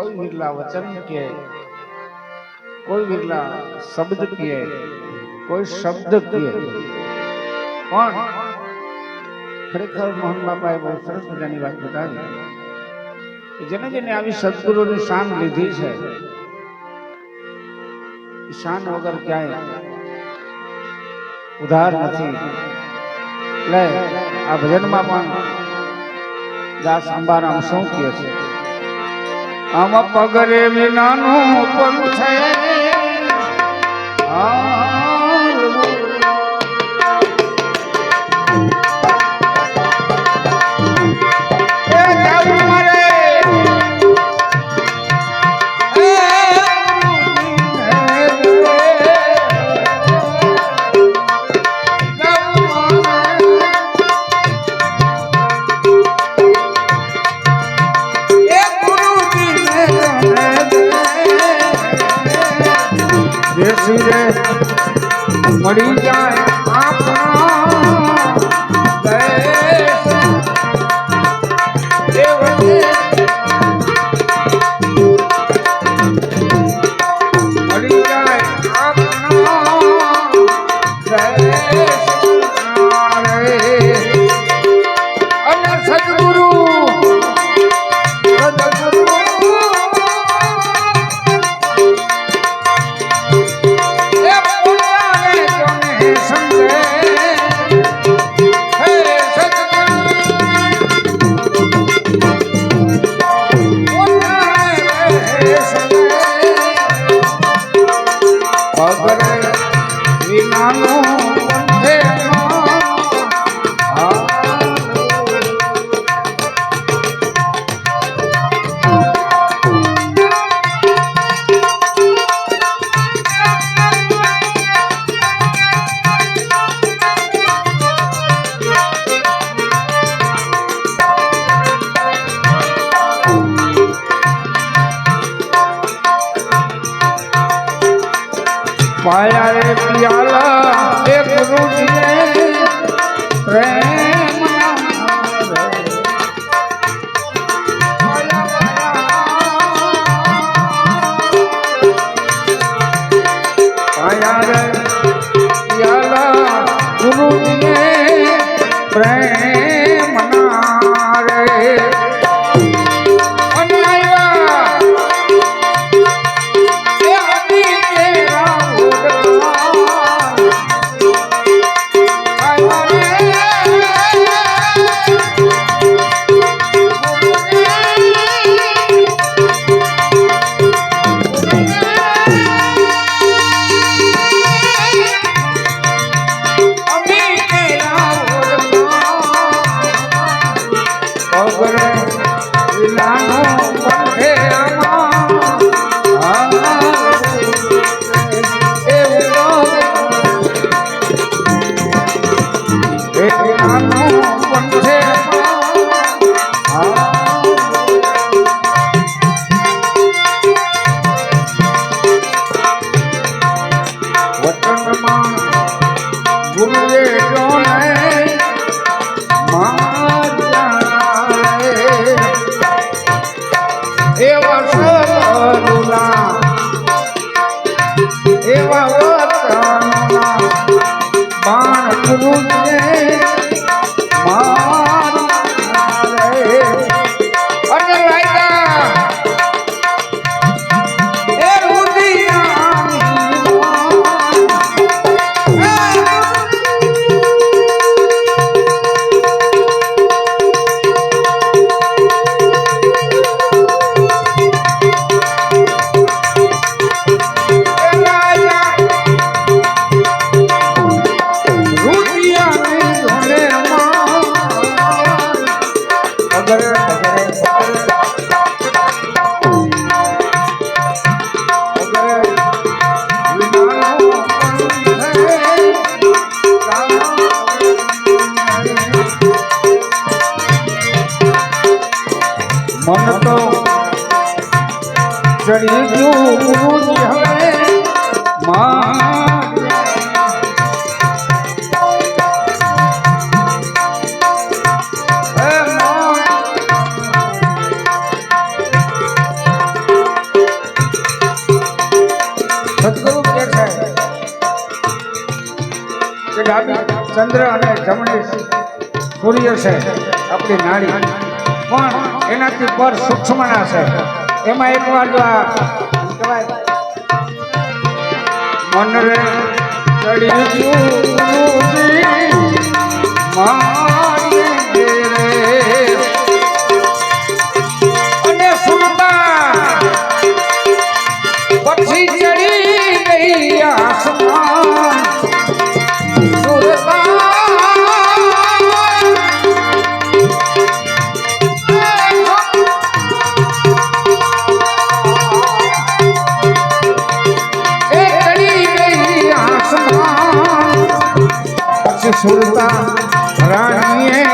कोई विरला वचन के, कोई विरला शब्द के, कोई शब्द के, પણ ખરેખર મોહન બાપાએ બહુ સરસ મજાની વાત બતાવી. જેને જેને આવી સદગુરુની શાન લીધી છે, શાન વગર ક્યાંય ઉધાર નથી. એટલે આ ભજનમાં પણ દાસ અંબારામ શું કહે છે? આમ પગરે વિનાનું પંથ મળી જાય पाया रे पियाला एक गुरु जी ने प्रेम पाया रे पियाला गुरु जी ने प्रेम रे ચડી ગયું હવે ચંદ્ર અને જમણી સૂર્ય છે આપણી નાડી પણ એનાથી પર સૂક્ષ્મના છે એમાં એક વાર જો આ કહેવાય મન રે ચડી અને સુરતા પછી ચડી ગઈ આસમાન સુરતા સુરતા રાણીએ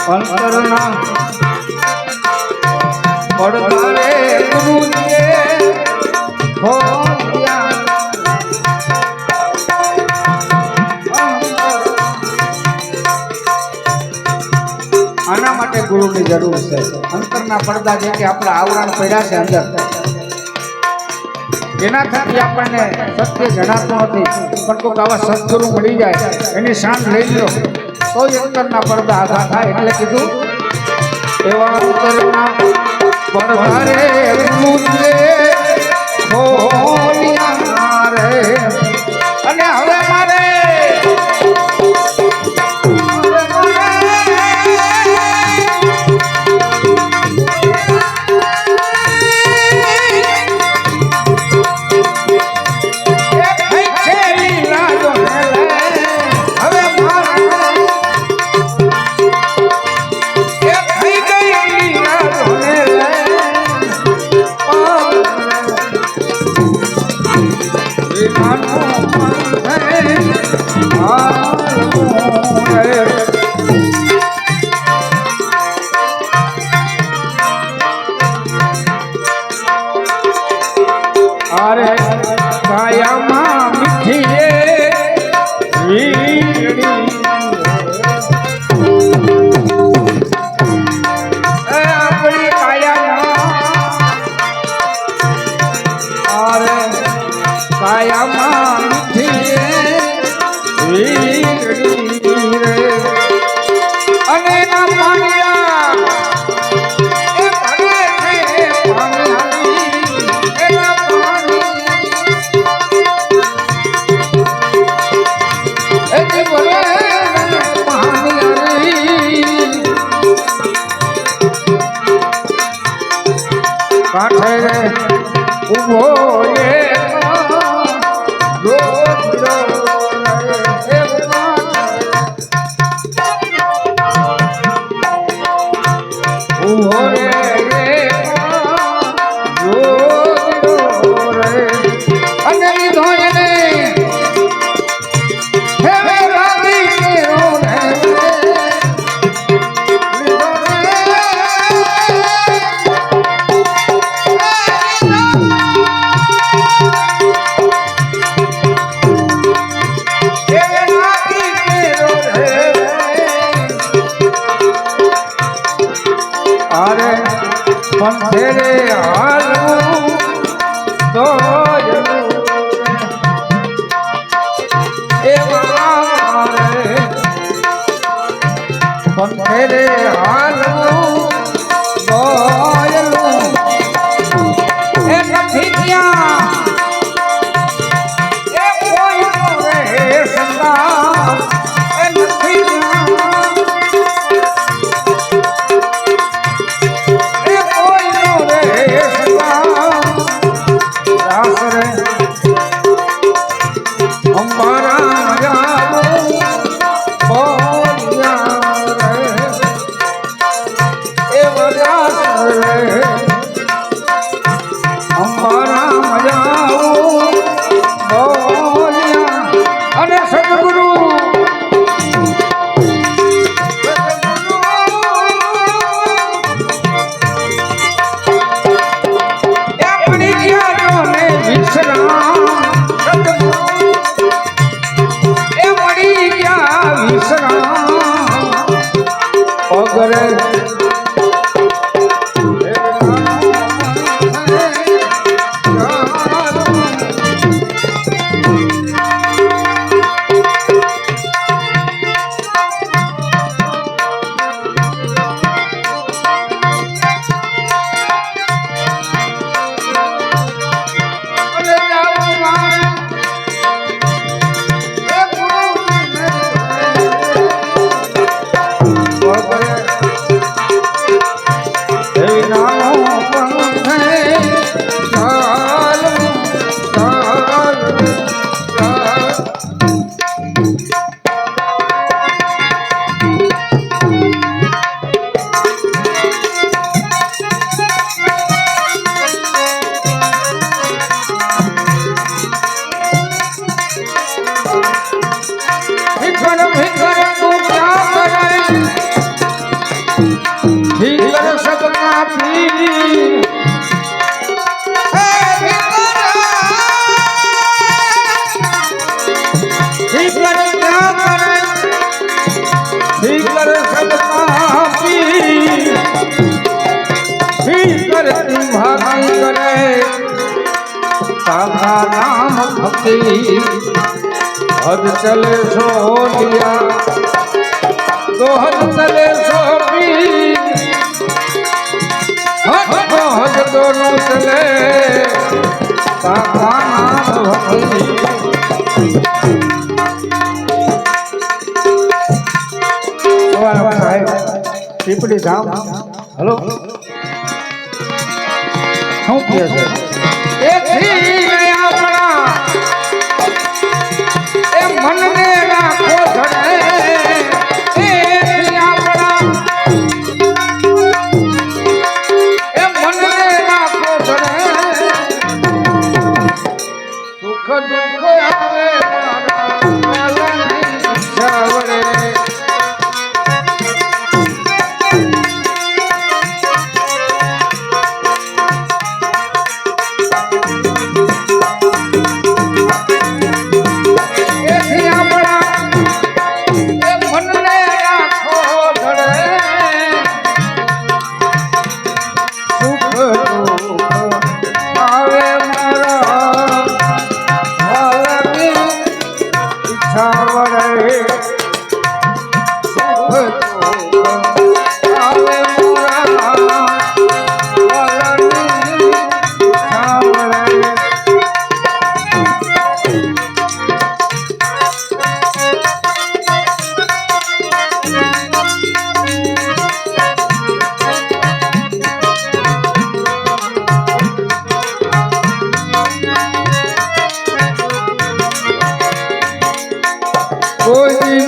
અંતરના પડદારે ગુરુજીએ ખોલ્યા આના માટે ગુરુની જરૂર છે અંતરના પડદા જે કે આપણા આવરણ પડ્યા છે અંદર એના થકી આપણને સત્ય જણાતું નથી પણ કોઈક આવા સદગુરુ મળી જાય એની શાન લઈ લો તો અંતરના પડદા આઘા થાય એટલે કીધું એવા અંતરના પડદા રે ખોલ્યા રે અને હવે મારે अरे काया मीठी अपनी काया अरे काया काठे रे उभो ये उभो रे अने धोने हे राधी रो रे પંથે રે હાલવું દોયલું એવા રે પંથે રે હાલવું દોયલું એ નથી ત્યાં એ કોઈ રે સંગા એ નથી नाम भक्ति हद चले सो लिया तो हद चले सो पी हद दोनों चले काका नाम भक्ति ટીપડી ધામ હલો શું કહે છે मन में राखो धड़े मन में राखो धड़े सुख दुख आवे चावड़े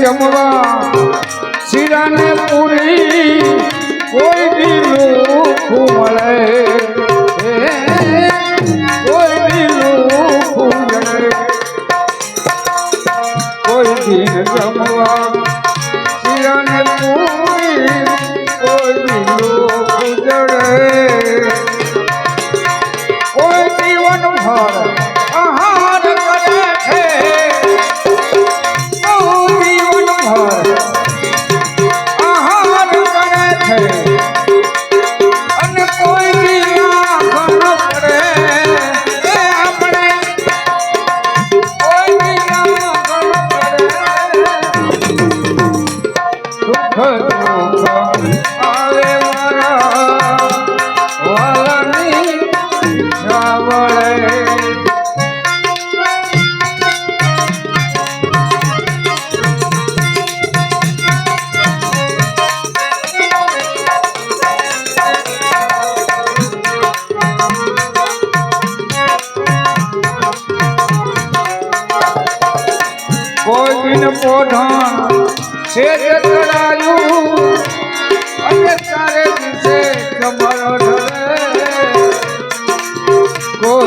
जमवा सिरा ने पूरी कोई भी लोग मले कोई भी लोग जड़े कोई दिन जमवा सिरा ने पूरी कोई भी लोग जड़े कोई जीवन भर आहार करे थे जीवन भर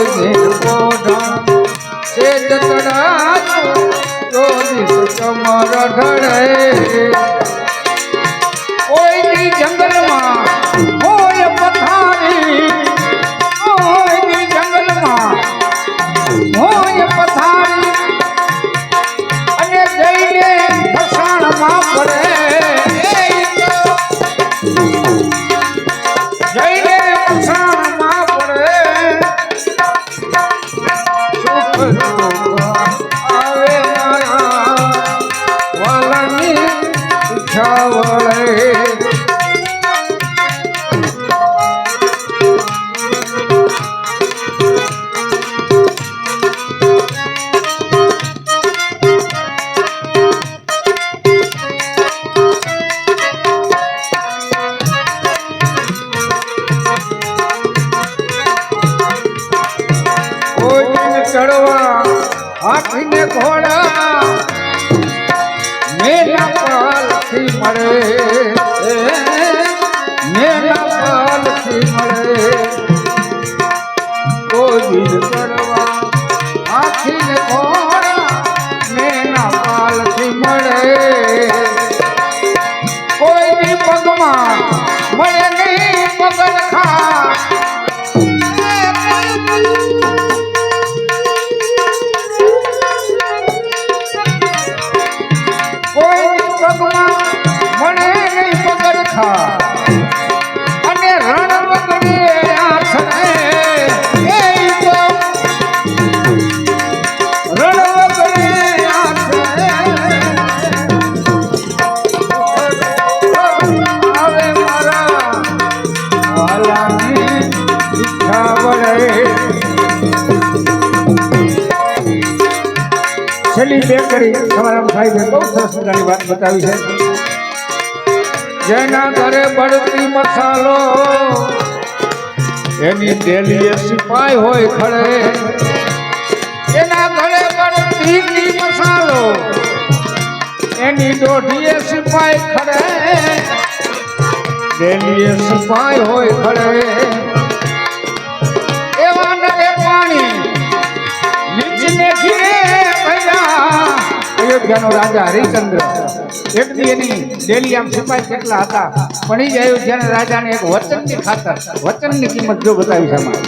કોઈ દિન પોઢણ તે જતરાજો જોડીશ ચમર ઢળે કોઈની જંગલમાં હોય પથારી કોઈની જંગલમાં હોય પથારી અને જઈને ફસાણમાં પડે જઈને ફસાણમાં પડે સુખ આવે મારા વાલાની ઈચ્છા વળે ચડવા હાથીને ઘોડા મેના પાલથી મળે મેના પાલથી મળે કોઈ ચડવા હાથીને ઘોડા મેના પાલથી મળે કોઈની પગમાં મળે નહીં પગરખા અને રણ વગડે આછડે રણ વગડે આછડે આવે મારા વાલાની ઈચ્છા વળે છેલ્લી બે કરી તમારા ભાઈ બહુ સરસ મજાની વાત બતાવી છે જેના ઘરે બળતી મસાલો એની ડેલીએ સિપાઈ હોય ખડે એના ઘરે બળતી મસાલો એની દોઢીએ સિપાઈ ખડે ડેલીએ સિપાઈ હોય ખડે એવા નદે પાણી નીચને ઘીરે ભર્યા અયોધ્યાનો રાજા હરિશ્ચંદ્ર એક દી એની ડેલી આમ સિપાઈ કેટલા હતા પણ એ જ અયોધ્યાના રાજાને એક વચનની ખાતર વચનની કિંમત જો બતાવી છે આમાં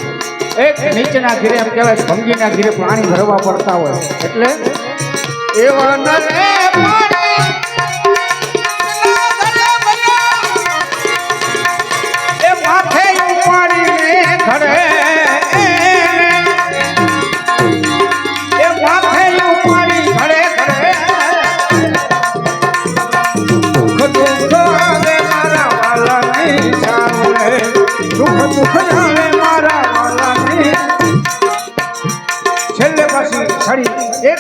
એક નીચેના ઘીરે એમ કહેવાય ભંગીના ઘીરે પાણી ભરવા પડતા હોય એટલે એવા નરે એ માથે ઉપાડીને ઘડે છેલ્લે પાછી છડી એક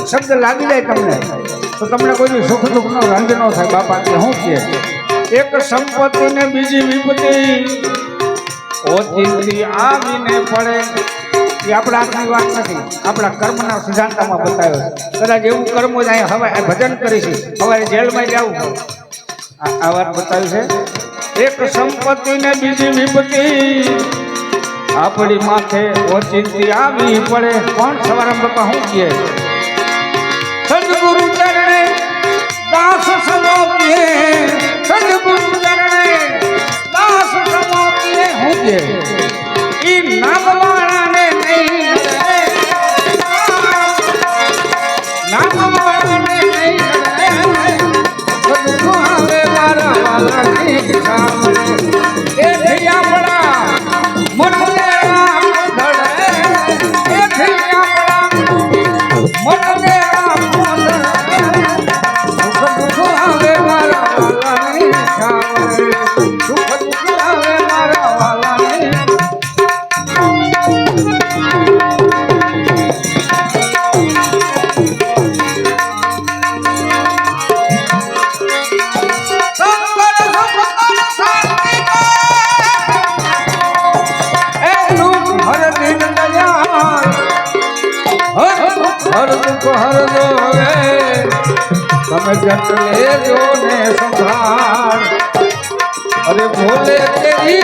શબ્દ લાગી જાય તમને તો તમને કોઈ સુખ દુઃખનો રંજ ન થાય બાપા કે શું કે એક સંપત્તિ ને બીજી વિપત્તિ ઓચિંતી આવીને પડે એ આપણા હાથની વાત નથી આપણા કર્મના સિદ્ધાંતમાં બતાવ્યો છે કદાચ એવું કર્મ જ અહીંયા હવે ભજન કરીશું હવે જેલમાં જવું આ વાત બતાવી છે એક સંપત્તિ ને બીજી વિપત્તિ આપણી માથે ઓચિંતી આવી પડે કોણ સવારામ બાપા શું કહે સદગુરુ ચરણે દાસ સમોપીએ સદગુરુ ચરણે દાસ સમોપીએ શું કહે ઈ નામવાળાને નહીં નામવાળાને નહીં સદગુરુ આવે મારા વાલાની સામે એ થયા પડા મનને રામ ધડે એ થયા પડા મનને રામ ધડે સુખ દુઃખ આવે મારા વાલાની સામે સુખ દુઃખ આવે મારા વાલાની हर दुख हर दो તમે જટ લેજો ને સંભાળ અરે ભોલે તેરી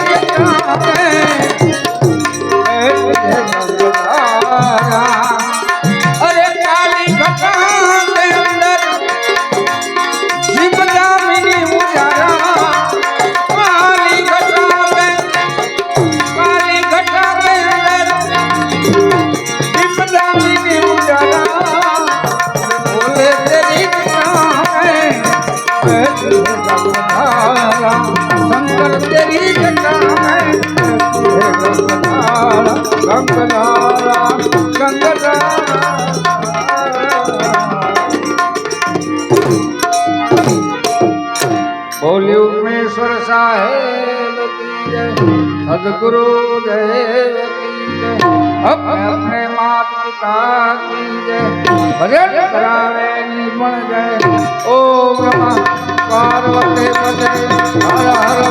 ગંગધારા ગંગધારા બોલ્યું ઉમેશ્વર સાહેબ કી જય સદગુરુ દેવ કી જય अपने मात पिता की जय भजन करावे निपण जय ओम नमः पार्वती पते हर हर